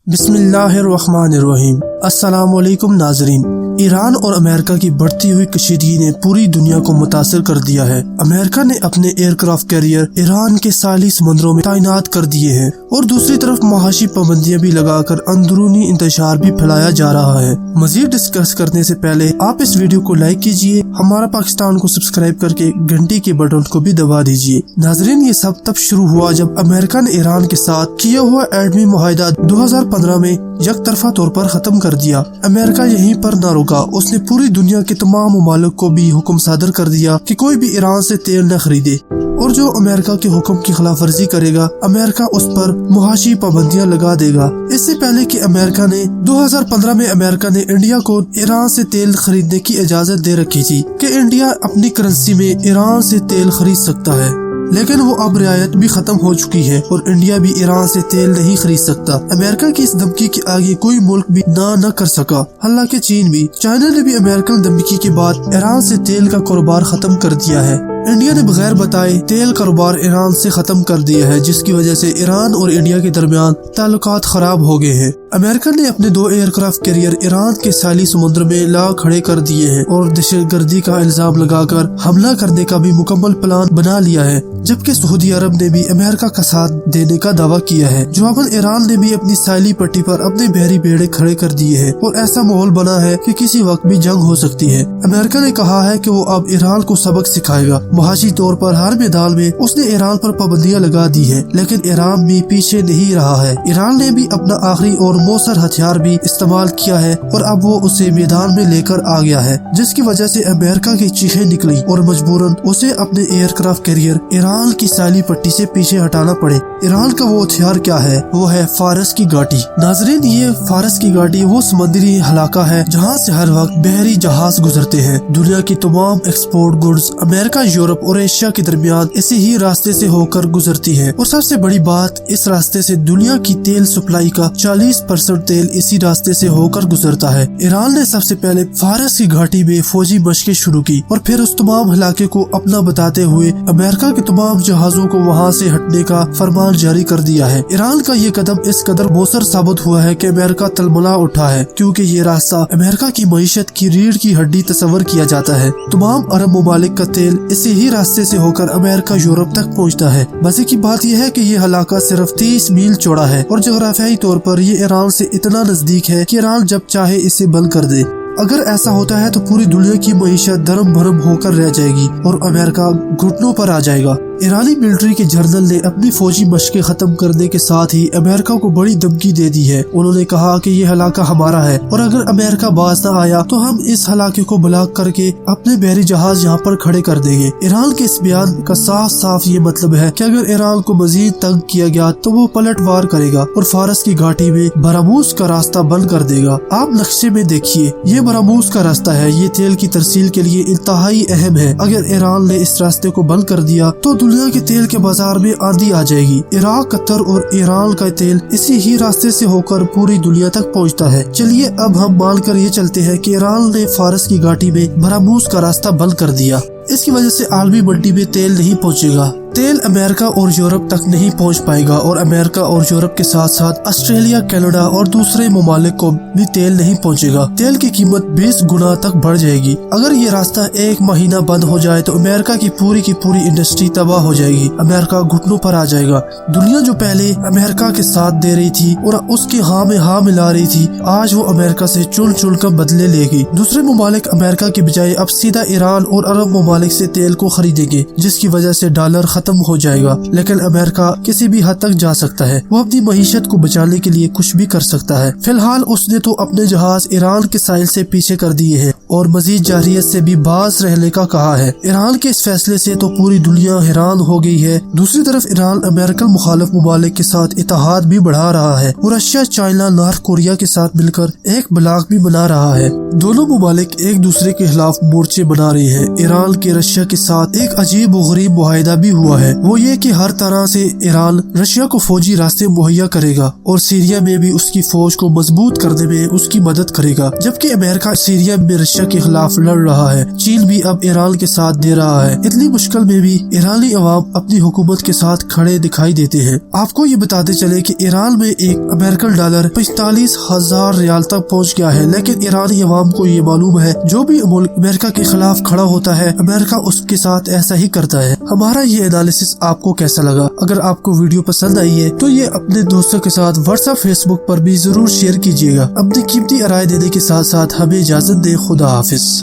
بسم اللہ الرحمن الرحیم۔ السلام علیکم ناظرین۔ ایران اور امریکہ کی بڑھتی ہوئی کشیدگی نے پوری دنیا کو متاثر کر دیا ہے۔ امریکہ نے اپنے ایئر کرافٹ کیریئر ایران کے ساحلی سمندروں میں تعینات کر دیے ہیں اور دوسری طرف معاشی پابندیاں بھی لگا کر اندرونی انتشار بھی پھیلایا جا رہا ہے۔ مزید ڈسکس کرنے سے پہلے آپ اس ویڈیو کو لائک کیجئے، ہمارا پاکستان کو سبسکرائب کر کے گھنٹی کے بٹن کو بھی دبا دیجئے۔ ناظرین، یہ سب تب شروع ہوا جب امریکہ نے ایران کے ساتھ کیا ہوا ایٹمی معاہدہ 2015 میں یک طرفہ طور پر ختم کر دیا۔ امریکہ یہیں پر نہ رکا، اس نے پوری دنیا کے تمام ممالک کو بھی حکم صادر کر دیا کہ کوئی بھی ایران سے تیل نہ خریدے، اور جو امریکہ کے حکم کی خلاف ورزی کرے گا امریکہ اس پر معاشی پابندیاں لگا دے گا۔ اس سے پہلے کہ 2015 میں امریکہ نے انڈیا کو ایران سے تیل خریدنے کی اجازت دے رکھی تھی کہ انڈیا اپنی کرنسی میں ایران سے تیل خرید سکتا ہے، لیکن وہ اب رعایت بھی ختم ہو چکی ہے اور انڈیا بھی ایران سے تیل نہیں خرید سکتا۔ امریکہ کی اس دھمکی کے آگے کوئی ملک بھی نہ کر سکا، حالانکہ چین بھی۔ چائنا نے بھی امریکن دھمکی کے بعد ایران سے تیل کا کاروبار ختم کر دیا ہے۔ انڈیا نے بغیر بتائے تیل کاروبار ایران سے ختم کر دیا ہے، جس کی وجہ سے ایران اور انڈیا کے درمیان تعلقات خراب ہو گئے ہیں۔ امریکہ نے اپنے 2 ایئر کرافٹ کیریئر ایران کے ساحلی سمندر میں لا کھڑے کر دیے ہیں اور دہشت گردی کا الزام لگا کر حملہ کرنے کا بھی مکمل پلان بنا لیا ہے، جبکہ سعودی عرب نے بھی امریکہ کا ساتھ دینے کا دعویٰ کیا ہے۔ جواباً ایران نے بھی اپنی ساحلی پٹی پر اپنے بحری بیڑے کھڑے کر دیے ہیں اور ایسا ماحول بنا ہے کہ کسی وقت بھی جنگ ہو سکتی ہے۔ امریکہ نے کہا ہے کہ وہ اب ایران کو سبق سکھائے گا۔ معاشی طور پر ہر میدان میں اس نے ایران پر پابندیاں لگا دی ہے، لیکن ایران بھی پیچھے نہیں رہا ہے۔ ایران نے بھی اپنا آخری اور موثر ہتھیار بھی استعمال کیا ہے اور اب وہ اسے میدان میں لے کر آ گیا ہے، جس کی وجہ سے امریکہ کی چیخیں نکلی اور مجبوراً اسے اپنے ایئر کرافٹ کیریئر ایران کی ساحلی پٹی سے پیچھے ہٹانا پڑے۔ ایران کا وہ ہتھیار کیا ہے؟ وہ ہے فارس کی گھاٹی۔ ناظرین، یہ فارس کی گھاٹی وہ سمندری علاقہ ہے جہاں سے ہر وقت بحری جہاز گزرتے ہیں۔ دنیا کی تمام ایکسپورٹ گڈز امریکہ، یورپ اور ایشیا کے درمیان اسی ہی راستے سے ہو کر گزرتی ہے، اور سب سے بڑی بات، اس راستے سے دنیا کی تیل سپلائی کا 40% تیل اسی راستے سے ہو کر گزرتا ہے۔ ایران نے سب سے پہلے فارس کی گھاٹی میں فوجی مشقیں شروع کی اور پھر اس تمام علاقے کو اپنا بتاتے ہوئے امریکہ کے تمام جہازوں کو وہاں سے ہٹنے کا فرمان جاری کر دیا ہے۔ ایران کا یہ قدم اس قدر موثر ثابت ہوا ہے کہ امریکہ تلملا اٹھا ہے، کیونکہ یہ راستہ امریکہ کی معیشت کی ریڑھ کی ہڈی تصور کیا جاتا ہے۔ تمام عرب ممالک کا تیل اسی ہی راستے سے ہو کر امریکہ، یورپ تک پہنچتا ہے۔ مزے کی بات یہ ہے کہ یہ علاقہ صرف 30 میل چوڑا ہے اور جغرافیائی طور پر یہ ایران سے اتنا نزدیک ہے کہ ایران جب چاہے اسے بند کر دے۔ اگر ایسا ہوتا ہے تو پوری دنیا کی معیشت دھرم بھرم ہو کر رہ جائے گی اور امریکہ گھٹنوں پر آ جائے گا۔ ایرانی ملٹری کے جنرل نے اپنی فوجی مشقیں ختم کرنے کے ساتھ ہی امریکہ کو بڑی دھمکی دے دی ہے۔ انہوں نے کہا کہ یہ علاقہ ہمارا ہے اور اگر امریکہ باز نہ آیا تو ہم اس علاقے کو بلاک کر کے اپنے بحری جہاز یہاں پر کھڑے کر دیں گے۔ ایران کے اس بیان کا صاف یہ مطلب ہے کہ اگر ایران کو مزید تنگ کیا گیا تو وہ پلٹ وار کرے گا اور فارس کی گھاٹی میں براموس کا راستہ بند کر دے گا۔ آپ نقشے میں دیکھیے، یہ براموس کا راستہ ہے، یہ تیل کی ترسیل کے لیے انتہائی اہم ہے۔ اگر ایران نے اس راستے کو بند کر دیا تو دنیا کے تیل کے بازار میں آندھی آ جائے گی۔ عراق، قطر اور ایران کا تیل اسی ہی راستے سے ہو کر پوری دنیا تک پہنچتا ہے۔ چلیے اب ہم مان کر یہ چلتے ہیں کہ ایران نے فارس کی گھاٹی میں براموس کا راستہ بند کر دیا۔ اس کی وجہ سے عالمی منڈی میں تیل نہیں پہنچے گا، تیل امریکہ اور یورپ تک نہیں پہنچ پائے گا، اور امریکہ اور یورپ کے ساتھ ساتھ آسٹریلیا، کینیڈا اور دوسرے ممالک کو بھی تیل نہیں پہنچے گا۔ تیل کی قیمت 20 گنا تک بڑھ جائے گی۔ اگر یہ راستہ 1 مہینہ بند ہو جائے تو امریکہ کی پوری انڈسٹری تباہ ہو جائے گی، امریکہ گھٹنوں پر آ جائے گا۔ دنیا جو پہلے امریکہ کے ساتھ دے رہی تھی اور اس کے ہاں میں ہاں ملا رہی تھی، آج وہ امریکہ سے چن کر بدلے لے گی۔ دوسرے ممالک امریکہ کے بجائے اب سیدھا ایران اور عرب ممالک سے تیل کو خریدیں گے، جس کی وجہ سے ڈالر ختم ہو جائے گا۔ لیکن امریکہ کسی بھی حد تک جا سکتا ہے، وہ اپنی معیشت کو بچانے کے لیے کچھ بھی کر سکتا ہے۔ فی الحال اس نے تو اپنے جہاز ایران کے ساحل سے پیچھے کر دیے ہیں اور مزید جارحیت سے بھی باز رہنے کا کہا ہے۔ ایران کے اس فیصلے سے تو پوری دنیا حیران ہو گئی ہے۔ دوسری طرف ایران امریکن مخالف ممالک کے ساتھ اتحاد بھی بڑھا رہا ہے اور رشیا، چائنا، نارتھ کوریا کے ساتھ مل کر ایک بلاک بھی بنا رہا ہے۔ دونوں ممالک ایک دوسرے کے خلاف مورچے بنا رہے ہیں۔ ایران کے رشیا کے ساتھ ایک عجیب و غریب معاہدہ بھی ہوا ہوا ہے وہ یہ کہ ہر طرح سے ایران رشیا کو فوجی راستے مہیا کرے گا اور سیریا میں بھی اس کی فوج کو مضبوط کرنے میں اس کی مدد کرے گا، جبکہ امریکہ سیریا میں رشیا کے خلاف لڑ رہا ہے۔ چین بھی اب ایران کے ساتھ دے رہا ہے۔ اتنی مشکل میں بھی ایرانی عوام اپنی حکومت کے ساتھ کھڑے دکھائی دیتے ہیں۔ آپ کو یہ بتاتے چلے کہ ایران میں ایک امریکن ڈالر 45,000 ریال تک پہنچ گیا ہے، لیکن ایرانی عوام کو یہ معلوم ہے جو بھی ملک امریکہ کے خلاف کھڑا ہوتا ہے امریکہ اس کے ساتھ ایسا ہی کرتا ہے۔ ہمارا یہ انالیسس آپ کو کیسا لگا؟ اگر آپ کو ویڈیو پسند آئی ہے تو یہ اپنے دوستوں کے ساتھ واٹس ایپ فیس بک پر بھی ضرور شیئر کیجیے گا۔ اپنی قیمتی رائے دینے کے ساتھ ساتھ ہمیں اجازت دے۔ خدا حافظ۔